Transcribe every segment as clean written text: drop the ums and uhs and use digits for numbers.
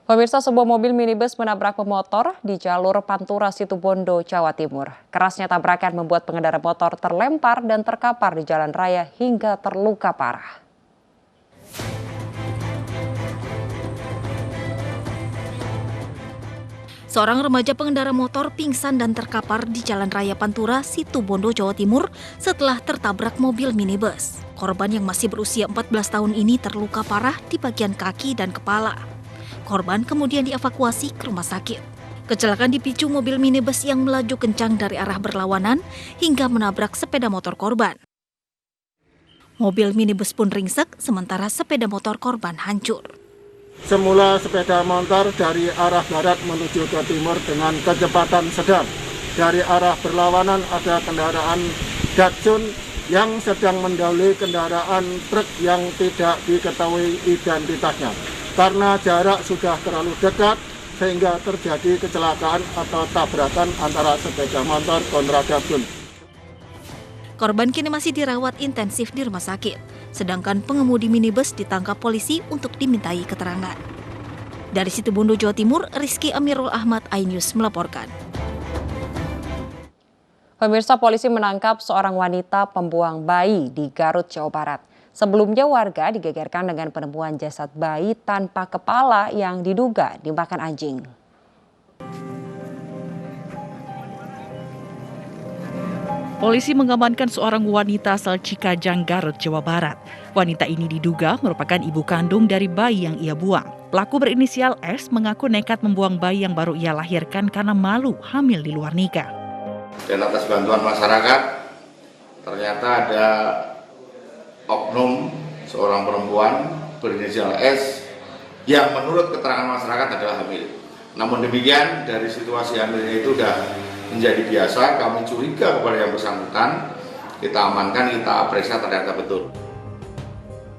Pemirsa, sebuah mobil minibus menabrak pemotor di jalur Pantura Situbondo, Jawa Timur. Kerasnya tabrakan membuat pengendara motor terlempar dan terkapar di jalan raya hingga terluka parah. Seorang remaja pengendara motor pingsan dan terkapar di Jalan Raya Pantura, Situbondo, Jawa Timur setelah tertabrak mobil minibus. Korban yang masih berusia 14 tahun ini terluka parah di bagian kaki dan kepala. Korban kemudian dievakuasi ke rumah sakit. Kecelakaan dipicu mobil minibus yang melaju kencang dari arah berlawanan hingga menabrak sepeda motor korban. Mobil minibus pun ringsek, sementara sepeda motor korban hancur. Semula sepeda motor dari arah barat menuju ke timur dengan kecepatan sedang. Dari arah berlawanan ada kendaraan Datsun yang sedang mendahului kendaraan truk yang tidak diketahui identitasnya. Karena jarak sudah terlalu dekat sehingga terjadi kecelakaan atau tabrakan antara sepeda motor kontra Datsun. Korban kini masih dirawat intensif di rumah sakit, sedangkan pengemudi minibus ditangkap polisi untuk dimintai keterangan. Dari Situbondo, Jawa Timur, Rizky Amirul Ahmad, iNews melaporkan. Pemirsa, polisi menangkap seorang wanita pembuang bayi di Garut, Jawa Barat. Sebelumnya warga digegerkan dengan penemuan jasad bayi tanpa kepala yang diduga dimakan anjing. Polisi mengamankan seorang wanita asal Cikajang, Garut, Jawa Barat. Wanita ini diduga merupakan ibu kandung dari bayi yang ia buang. Pelaku berinisial S mengaku nekat membuang bayi yang baru ia lahirkan karena malu hamil di luar nikah. Dan atas bantuan masyarakat, ternyata ada oknum seorang perempuan berinisial S yang menurut keterangan masyarakat adalah hamil. Namun demikian, dari situasi hamilnya itu sudah menjadi biasa, kami curiga kepada yang bersangkutan, kita amankan, kita periksa ternyata betul.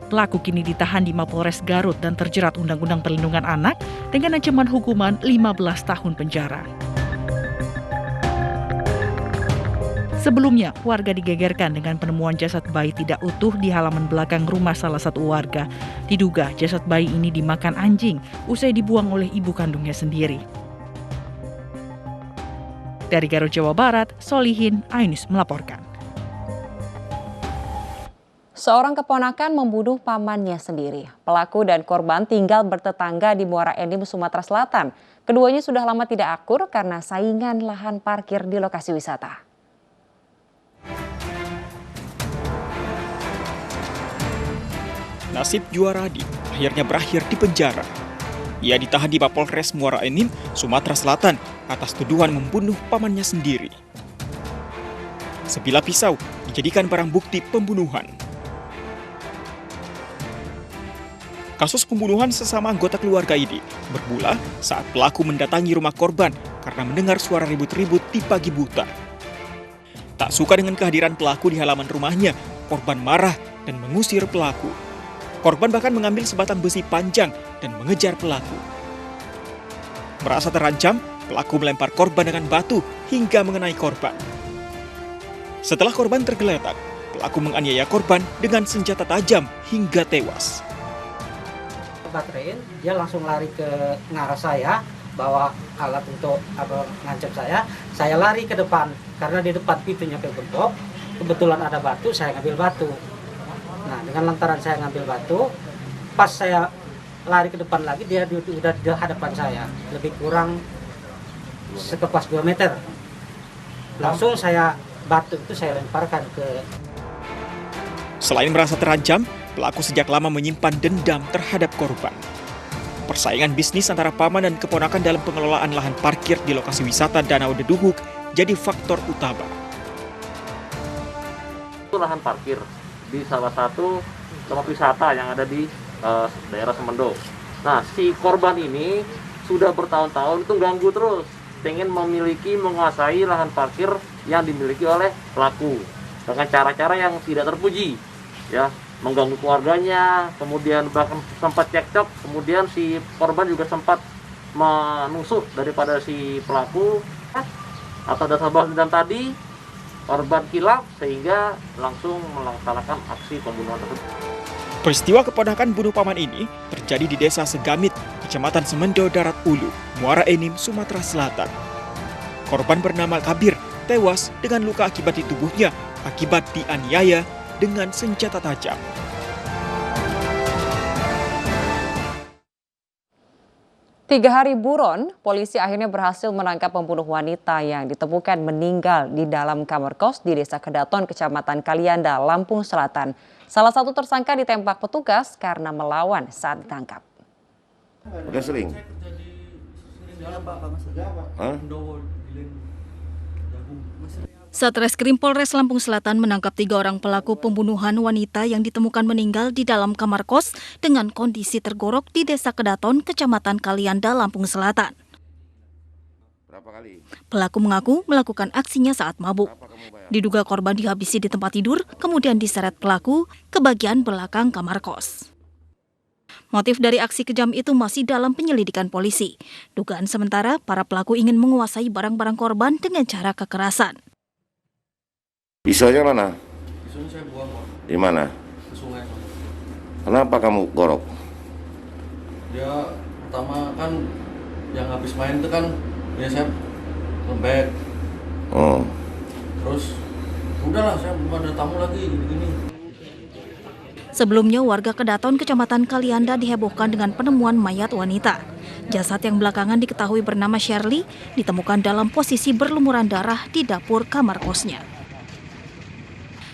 Pelaku kini ditahan di Mapolres Garut dan terjerat Undang-Undang Perlindungan Anak dengan ancaman hukuman 15 tahun penjara. Sebelumnya, warga digegerkan dengan penemuan jasad bayi tidak utuh di halaman belakang rumah salah satu warga. Diduga jasad bayi ini dimakan anjing usai dibuang oleh ibu kandungnya sendiri. Dari Garut, Jawa Barat, Solihin, iNews melaporkan. Seorang keponakan membunuh pamannya sendiri. Pelaku dan korban tinggal bertetangga di Muara Enim, Sumatera Selatan. Keduanya sudah lama tidak akur karena saingan lahan parkir di lokasi wisata. Nasib Juaradi akhirnya berakhir di penjara. Ia ditahan di Mapolres Muara Enim, Sumatera Selatan atas tuduhan membunuh pamannya sendiri. Sebilah pisau dijadikan barang bukti pembunuhan. Kasus pembunuhan sesama anggota keluarga ini bermula saat pelaku mendatangi rumah korban karena mendengar suara ribut-ribut di pagi buta. Tak suka dengan kehadiran pelaku di halaman rumahnya, korban marah dan mengusir pelaku. Korban bahkan mengambil sebatang besi panjang dan mengejar pelaku. Merasa terancam, pelaku melempar korban dengan batu hingga mengenai korban. Setelah korban tergeletak, pelaku menganiaya korban dengan senjata tajam hingga tewas. Baterai, dia langsung lari ke ngarah saya, bawa alat untuk ngancam saya. Saya lari ke depan, karena di depan pintunya kegembok, kebetulan ada batu, saya ngambil batu. Nah, dengan lantaran saya ngambil batu, pas saya lari ke depan lagi, dia udah di hadapan saya, lebih kurang sekepas 2 meter. Langsung saya batu itu saya lemparkan ke. Selain merasa terancam, pelaku sejak lama menyimpan dendam terhadap korban. Persaingan bisnis antara paman dan keponakan dalam pengelolaan lahan parkir di lokasi wisata Danau Deduhuk jadi faktor utama. Itu lahan parkir di salah satu tempat wisata yang ada di daerah Semendo. Nah, si korban ini sudah bertahun-tahun itu ganggu terus, pengen menguasai lahan parkir yang dimiliki oleh pelaku dengan cara-cara yang tidak terpuji, ya, mengganggu keluarganya, kemudian bahkan sempat cekcok, kemudian si korban juga sempat menusuk daripada si pelaku. Atau dasar balas dendam tadi, korban kilaf sehingga langsung melaksanakan aksi pembunuhan tersebut. Peristiwa keponakan bunuh paman ini terjadi di Desa Segamit, Kecamatan Semendo Darat Ulu, Muara Enim, Sumatera Selatan. Korban bernama Kabir tewas dengan luka akibat di tubuhnya akibat dianiaya dengan senjata tajam. Tiga hari buron, polisi akhirnya berhasil menangkap pembunuh wanita yang ditemukan meninggal di dalam kamar kos di Desa Kedaton, Kecamatan Kalianda, Lampung Selatan. Salah satu tersangka ditembak petugas karena melawan saat ditangkap. Udah sering? Hah? Satreskrim Polres Lampung Selatan menangkap 3 orang pelaku pembunuhan wanita yang ditemukan meninggal di dalam kamar kos dengan kondisi tergorok di Desa Kedaton, Kecamatan Kalianda, Lampung Selatan. Berapa kali? Pelaku mengaku melakukan aksinya saat mabuk. Diduga korban dihabisi di tempat tidur, kemudian diseret pelaku ke bagian belakang kamar kos. Motif dari aksi kejam itu masih dalam penyelidikan polisi. Dugaan sementara, para pelaku ingin menguasai barang-barang korban dengan cara kekerasan. Pisaunya mana? Pisaunya saya buang, Pak. Di mana? Ke sungai, Pak. Kenapa kamu gorok? Dia pertama kan yang habis main itu kan ya saya lembek. Oh. Terus udahlah saya bukan ada tamu lagi gini. Sebelumnya warga Kedaton, Kecamatan Kalianda dihebohkan dengan penemuan mayat wanita. Jasad yang belakangan diketahui bernama Shirley ditemukan dalam posisi berlumuran darah di dapur kamar kosnya.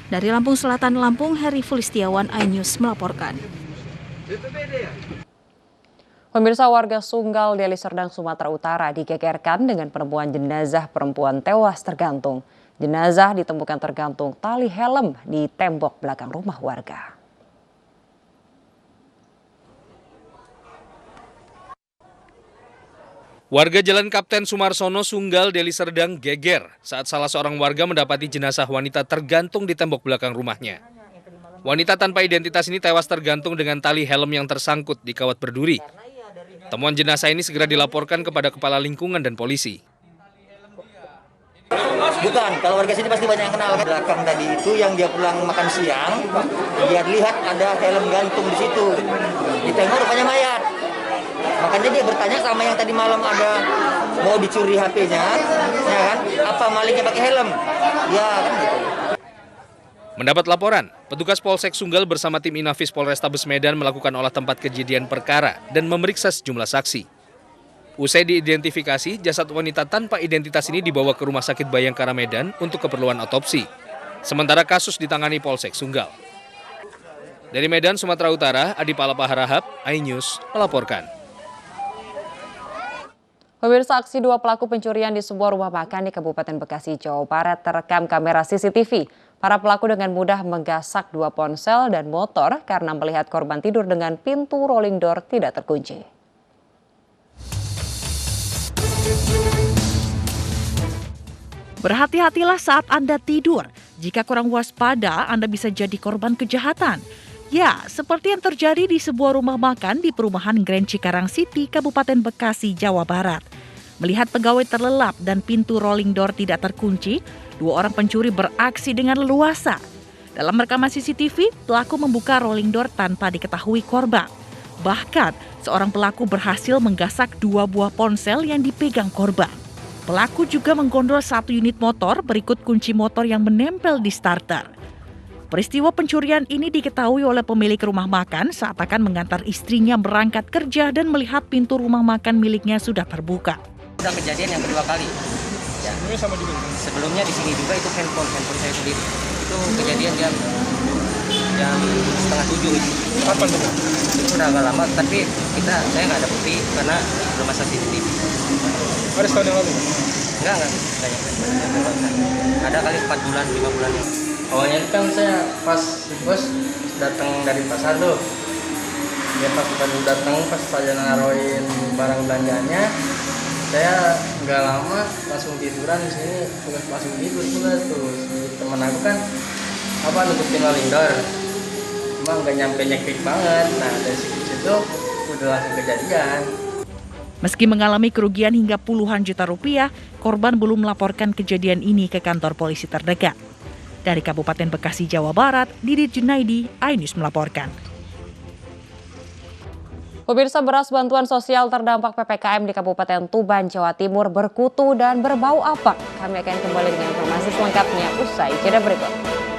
Dari Lampung Selatan, Lampung, Heri Fulistiawan, iNews melaporkan. Pemirsa, warga Sunggal, Deli Serdang, Sumatera Utara digegerkan dengan penemuan jenazah perempuan tewas tergantung. Jenazah ditemukan tergantung tali helm di tembok belakang rumah warga. Warga Jalan Kapten Sumarsono, Sunggal, Deli Serdang geger saat salah seorang warga mendapati jenazah wanita tergantung di tembok belakang rumahnya. Wanita tanpa identitas ini tewas tergantung dengan tali helm yang tersangkut di kawat berduri. Temuan jenazah ini segera dilaporkan kepada Kepala Lingkungan dan polisi. Bukan, kalau warga sini pasti banyak yang kenal. Belakang tadi itu yang dia pulang makan siang, dia lihat ada helm gantung di situ. Ditengok rupanya mayat. Makanya dia bertanya sama yang tadi malam ada mau dicuri HP-nya, ya kan? Apa malingnya pakai helm? Ya kan gitu. Mendapat laporan, petugas Polsek Sunggal bersama tim Inafis Polrestabes Medan melakukan olah tempat kejadian perkara dan memeriksa sejumlah saksi. Usai diidentifikasi, jasad wanita tanpa identitas ini dibawa ke Rumah Sakit Bayangkara Medan untuk keperluan otopsi. Sementara kasus ditangani Polsek Sunggal. Dari Medan, Sumatera Utara, Adi Palapa Harahap, iNews melaporkan. Pemirsa, aksi 2 pelaku pencurian di sebuah rumah makan di Kabupaten Bekasi, Jawa Barat terekam kamera CCTV. Para pelaku dengan mudah menggasak 2 ponsel dan motor karena melihat korban tidur dengan pintu rolling door tidak terkunci. Berhati-hatilah saat Anda tidur. Jika kurang waspada, Anda bisa jadi korban kejahatan. Ya, seperti yang terjadi di sebuah rumah makan di perumahan Grand Cikarang City, Kabupaten Bekasi, Jawa Barat. Melihat pegawai terlelap dan pintu rolling door tidak terkunci, 2 orang pencuri beraksi dengan leluasa. Dalam rekaman CCTV, pelaku membuka rolling door tanpa diketahui korban. Bahkan, seorang pelaku berhasil menggasak 2 buah ponsel yang dipegang korban. Pelaku juga menggondol 1 unit motor berikut kunci motor yang menempel di starter. Peristiwa pencurian ini diketahui oleh pemilik rumah makan saat akan mengantar istrinya berangkat kerja dan melihat pintu rumah makan miliknya sudah terbuka. Sudah kejadian yang kedua kali. Ya. Sebelumnya di sini juga itu handphone saya sendiri. Itu kejadian jam 6:30 itu. Kapan tuh? Itu udah agak lama, tapi saya nggak ada bukti karena belum masuk CCTV. Ada setahun yang lalu? Enggak. Ada kali 4 bulan, 5 bulan. Awalnya kan saya pas bos datang dari pasar tuh. Dia pas baru datang, pas saya naruhin barang belanjanya, saya nggak lama langsung tiduran di sini, langsung tidur juga tuh. Teman aku kan nutupin rolling door, cuma nggak nyampe nyekik banget. Nah dari situ udah langsung kejadian. Meski mengalami kerugian hingga puluhan juta rupiah, korban belum melaporkan kejadian ini ke kantor polisi terdekat. Dari Kabupaten Bekasi, Jawa Barat, Didit Junaidi, iNews melaporkan. Pemirsa, beras bantuan sosial terdampak PPKM di Kabupaten Tuban, Jawa Timur berkutu dan berbau apek. Kami akan kembali dengan informasi selengkapnya usai jeda berikut.